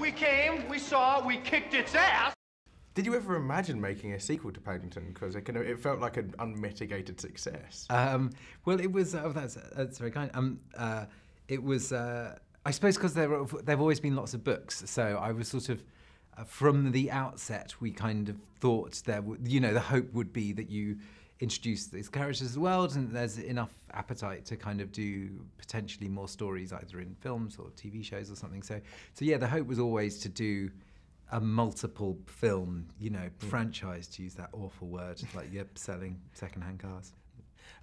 We came, we saw, we kicked its ass. Did you ever imagine making a sequel to Paddington? Because it felt like an unmitigated success. Well, it was. That's very kind. It was. I suppose because there've always been lots of books, so I was sort of. From the outset, we kind of thought the hope would be that you introduce these characters to the world, and there's enough appetite to kind of do potentially more stories, either in films or TV shows or something. So yeah, the hope was always to do a multiple film, franchise, to use that awful word, like selling second-hand cars.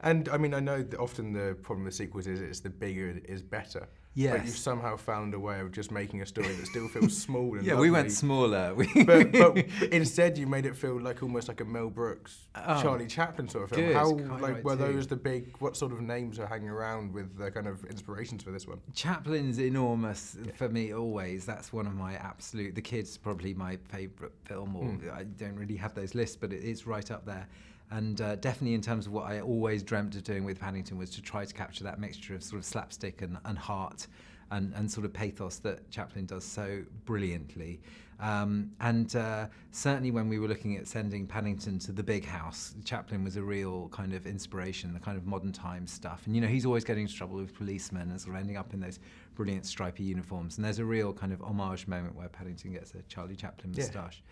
And I mean, I know that often the problem with sequels is it's the bigger is better. Yes. But you've somehow found a way of just making a story that still feels small and yeah, lovely. we went smaller. but instead you made it feel like almost like a Mel Brooks, Charlie Chaplin sort of film. Good. How Quite were right those the big? What sort of names are hanging around with the kind of inspirations for this one? Chaplin's enormous for me always. That's one of my absolute. The Kid's probably my favourite film. Or I don't really have those lists, but it's right up there. And definitely in terms of what I always dreamt of doing with Paddington was to try to capture that mixture of sort of slapstick and heart and sort of pathos that Chaplin does so brilliantly. Certainly when we were looking at sending Paddington to the big house, Chaplin was a real kind of inspiration, the kind of modern times stuff. And he's always getting into trouble with policemen and sort of ending up in those brilliant stripy uniforms. And there's a real kind of homage moment where Paddington gets a Charlie Chaplin moustache.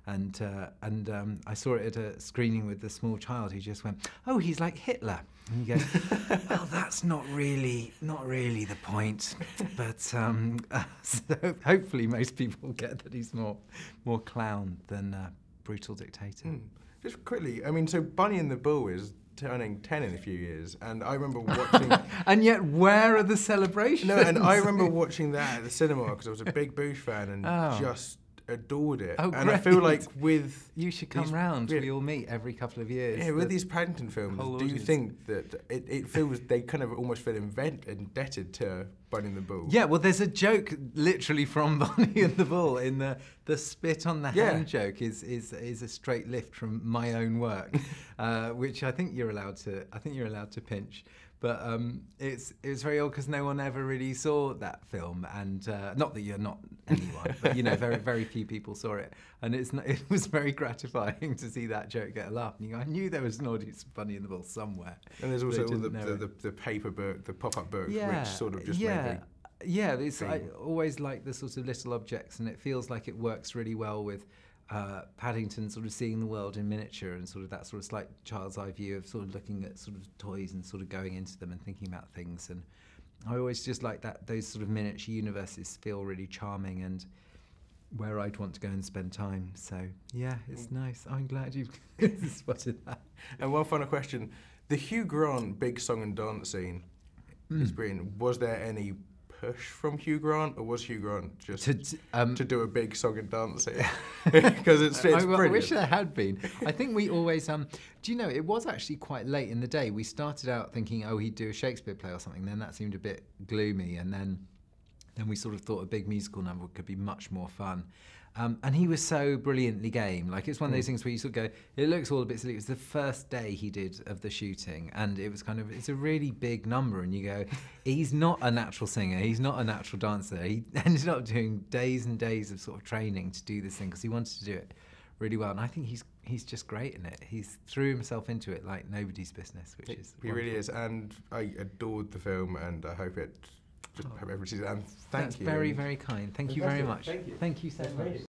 And I saw it at a screening with a small child who just went, "Oh, he's like Hitler." And you go, "Well, that's not really the point." But so hopefully most people get that he's more clown than brutal dictator. Just quickly, I mean, so Bunny and the Bull is turning 10 in a few years, and I remember watching. And yet, where are the celebrations? No, and I remember watching that at the cinema because I was a big Boosh fan and just adored it. Oh, and great. I feel like with you should come round. We all meet every couple of years. Yeah, with these Paddington films, do you think that it feels they kind of almost feel indebted to Bunny and the Bull? Yeah, well, there's a joke literally from Bunny and the Bull in the spit on the hand joke is a straight lift from my own work, which I think you're allowed to pinch. But it was very odd because no one ever really saw that film, and not that you're not anyone, but very very few people saw it, and it was very gratifying to see that joke get a laugh. And I knew there was an audience for Bunny and the Bull somewhere. And there's also all the paper book, the pop-up books, which sort of just I always like the sort of little objects, and it feels like it works really well with Paddington sort of seeing the world in miniature and sort of that sort of slight child's eye view of sort of looking at sort of toys and sort of going into them and thinking about things. And I always just like that those sort of miniature universes feel really charming and where I'd want to go and spend time. So yeah, it's nice. I'm glad you've spotted that. And one final question: the Hugh Grant big song and dance scene is brilliant. Was there any push from Hugh Grant, or was Hugh Grant just to do a big song and dance scene? Because it's brilliant. I wish there had been. I think we always it was actually quite late in the day. We started out thinking, oh, he'd do a Shakespeare play or something. Then that seemed a bit gloomy, and then we sort of thought a big musical number could be much more fun. And he was so brilliantly game. Like, it's one of those things where you sort of go, it looks all a bit silly. It was the first day he did of the shooting, and it was it's a really big number, and you go, he's not a natural singer, he's not a natural dancer. He ended up doing days and days of sort of training to do this thing because he wanted to do it really well. And I think he's just great in it. He's threw himself into it like nobody's business, which is he really is. And I adored the film, and I hope it. Just hope everybody sees it. And thank you. That's very, very kind. Thank you very much. Thank you. Thank you so much.